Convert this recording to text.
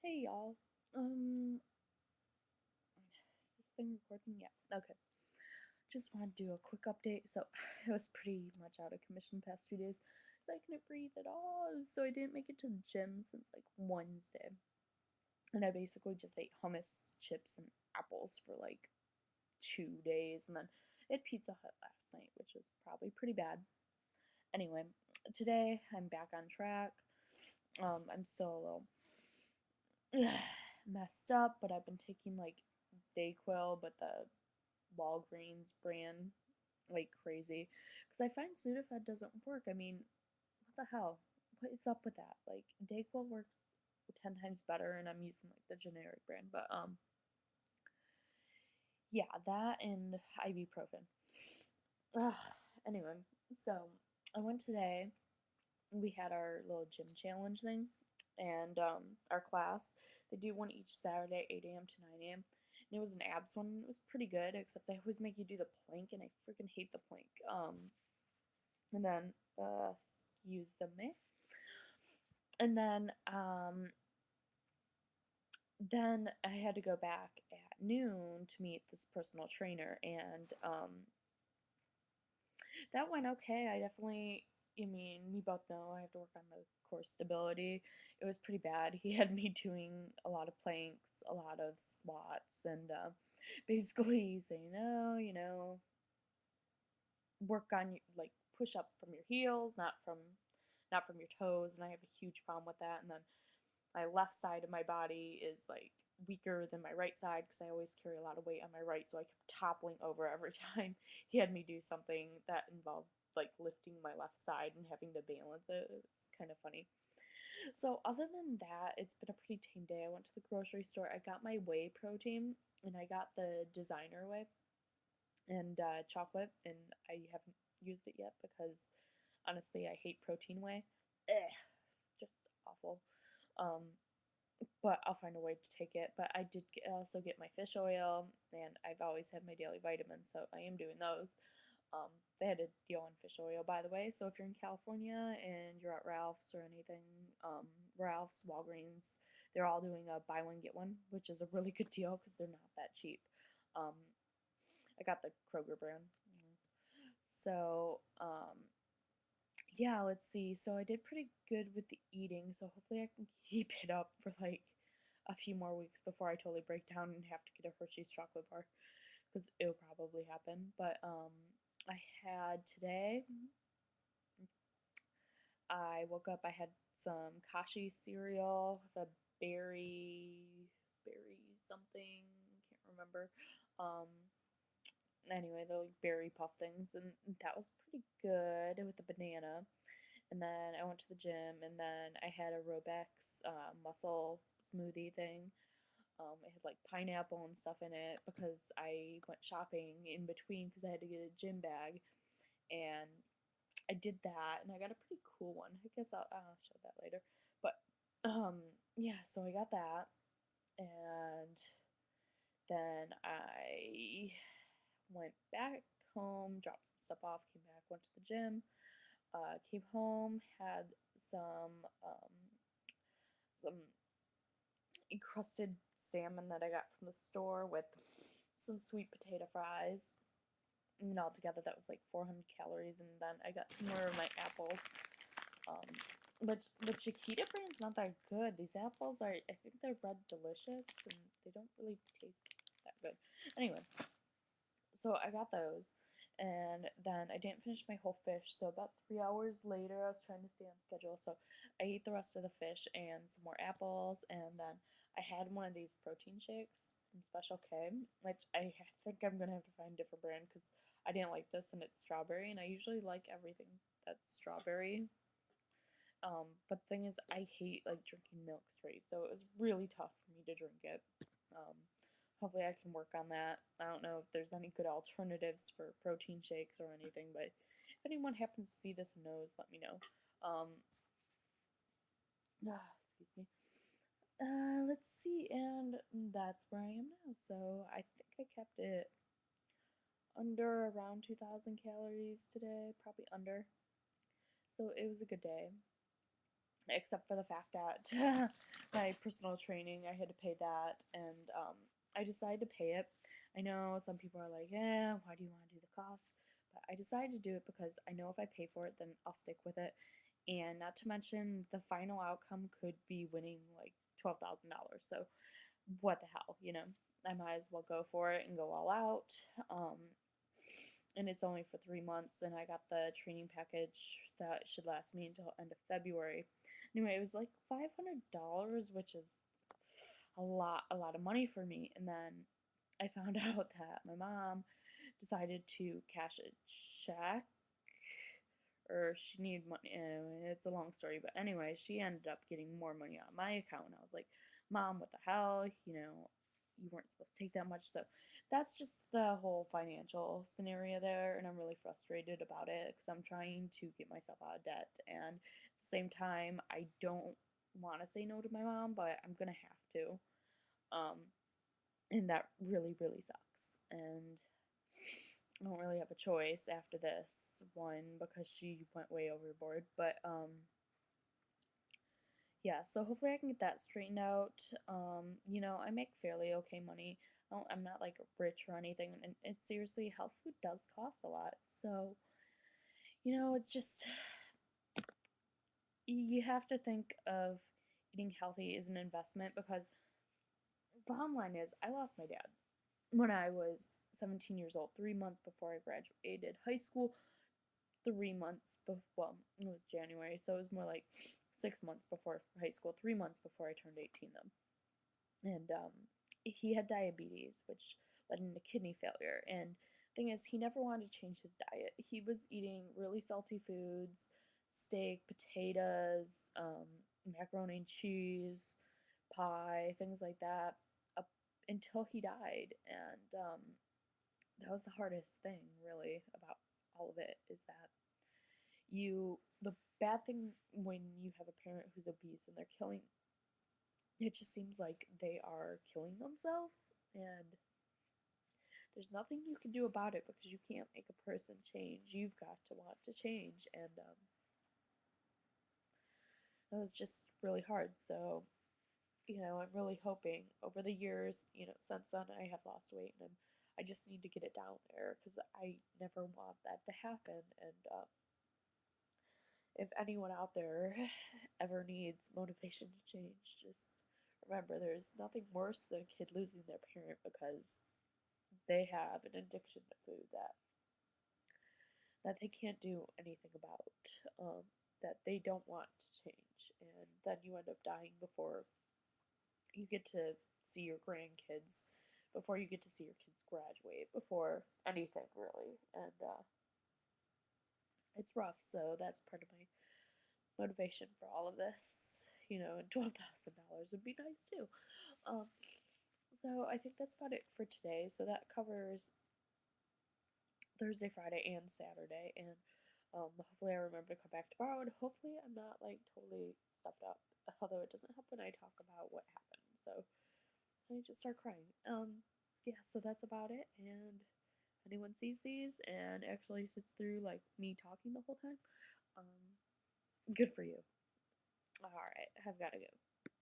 Hey y'all. Is this thing recording? Yeah. Okay. Just want to do a quick update. So I was pretty much out of commission the past 2 days, so I couldn't breathe at all. So I didn't make it to the gym since like Wednesday, and I basically just ate hummus, chips, and apples for like 2 days, and then I had Pizza Hut last night, which was probably pretty bad. Anyway, today I'm back on track. I'm still a little messed up, but I've been taking like Dayquil, but the Walgreens brand like crazy because I find Sudafed doesn't work. I mean, what the hell? What is up with that? Like Dayquil works 10 times better, and I'm using like the generic brand. But yeah, that and ibuprofen. Ugh. Anyway, so I went today. We had our little gym challenge thing, and our class, they do one each Saturday, 8 a.m. to 9 a.m. And it was an abs one, and it was pretty good, except they always make you do the plank, and I freaking hate the plank. And then, excuse me. And then I had to go back at noon to meet this personal trainer, and that went okay. I mean, we both know I have to work on the core stability. It was pretty bad. He had me doing a lot of planks, a lot of squats, and basically saying, oh, work on your, like, push up from your heels, not from your toes. And I have a huge problem with that. And then my left side of my body is like weaker than my right side because I always carry a lot of weight on my right, so I kept toppling over every time he had me do something that involved like lifting my left side and having to balance it. It's kind of funny. So other than that, it's been a pretty tame day. I went to the grocery store. I got my whey protein, and I got the designer whey and chocolate, and I haven't used it yet because honestly I hate protein whey. Ugh, just awful. Um, but I'll find a way to take it. But I did also get my fish oil, and I've always had my daily vitamins, so I am doing those. They had a deal on fish oil, by the way. So if you're in California and you're at Ralph's or anything, Ralph's, Walgreens, they're all doing a buy one get one, which is a really good deal because they're not that cheap. Um, I got the Kroger brand. So yeah, let's see. So I did pretty good with the eating, so hopefully I can keep it up for like a few more weeks before I totally break down and have to get a Hershey's chocolate bar because it'll probably happen. But I had today. I woke up. I had some Kashi cereal with a berry something. Can't remember. Um, anyway, the like berry puff things, and that was pretty good with the banana. And then I went to the gym, and then I had a Robeks muscle smoothie thing. It had like pineapple and stuff in it because I went shopping in between because I had to get a gym bag, and I did that, and I got a pretty cool one. I guess I'll show that later. But yeah, so I got that, and then I went back home, dropped some stuff off, came back, went to the gym, came home, had some um, some encrusted salmon that I got from the store with some sweet potato fries. And altogether, that was like 400 calories. And then I got some more of my apples. Um, but the Chiquita brand's not that good. These apples are, I think they're red delicious, and they don't really taste that good. Anyway, so I got those, and then I didn't finish my whole fish. So about 3 hours later, I was trying to stay on schedule. So I ate the rest of the fish and some more apples, and then I had one of these protein shakes from Special K, which I think I'm gonna have to find a different brand because I didn't like this, and it's strawberry, and I usually like everything that's strawberry. But the thing is, I hate like drinking milk straight, so it was really tough for me to drink it. Um, Hopefully I can work on that. I don't know if there's any good alternatives for protein shakes or anything, but if anyone happens to see this and knows, let me know. Excuse me. Let's see, and that's where I am now. So I think I kept it under around 2,000 calories today, probably under. So it was a good day. except for the fact that my personal training, I had to pay that, and I decided to pay it. I know some people are like, yeah, why do you want to do the cost? But I decided to do it because I know if I pay for it, then I'll stick with it. And not to mention, the final outcome could be winning like $12,000. So what the hell, you know? I might as well go for it and go all out. Um, and it's only for 3 months, and I got the training package that should last me until end of February. Anyway, it was like $500, which is a lot of money for me. And then I found out that my mom decided to cash a check, or she needed money. Anyway, it's a long story, but anyway, she ended up getting more money on my account. And I was like, Mom, what the hell? You know, you weren't supposed to take that much. So that's just the whole financial scenario there, and I'm really frustrated about it because I'm trying to get myself out of debt, and at the same time, I don't want to say no to my mom, but I'm gonna have to. Um, and that really, really sucks. And I don't really have a choice after this one because she went way overboard. But yeah, so hopefully I can get that straightened out. You know, I make fairly okay money. I'm not like rich or anything, and it's seriously, health food does cost a lot. So, you know, it's just you have to think of eating healthy as an investment because bottom line is I lost my dad when I was 17 years old, 3 months before I graduated high school. 3 months well, it was January, so it was more like 6 months before high school, 3 months before I turned 18 though. And he had diabetes, which led into kidney failure. And thing is, he never wanted to change his diet. He was eating really salty foods, steak, potatoes, macaroni and cheese, pie, things like that, up until he died. And that was the hardest thing, really, about all of it, is that the bad thing when you have a parent who's obese and they're killing, it just seems like they are killing themselves, and there's nothing you can do about it because you can't make a person change. You've got to want to change, and that was just really hard. So, you know, I'm really hoping over the years, you know, since then I have lost weight, and I just need to get it down there because I never want that to happen. And if anyone out there ever needs motivation to change, just remember there's nothing worse than a kid losing their parent because they have an addiction to food that they can't do anything about, that they don't want to change, and then you end up dying before you get to see your grandkids, before you get to see your kids graduate, before anything really, and it's rough. So that's part of my motivation for all of this. You know, and $12,000 would be nice too. Um, so I think that's about it for today. So that covers Thursday, Friday, and Saturday, and hopefully I remember to come back tomorrow, and hopefully I'm not like totally stuffed up. Although it doesn't help when I talk about what happened, so I just start crying. Yeah, so that's about it. And if anyone sees these and actually sits through like me talking the whole time, um, good for you. All right, I've got to go.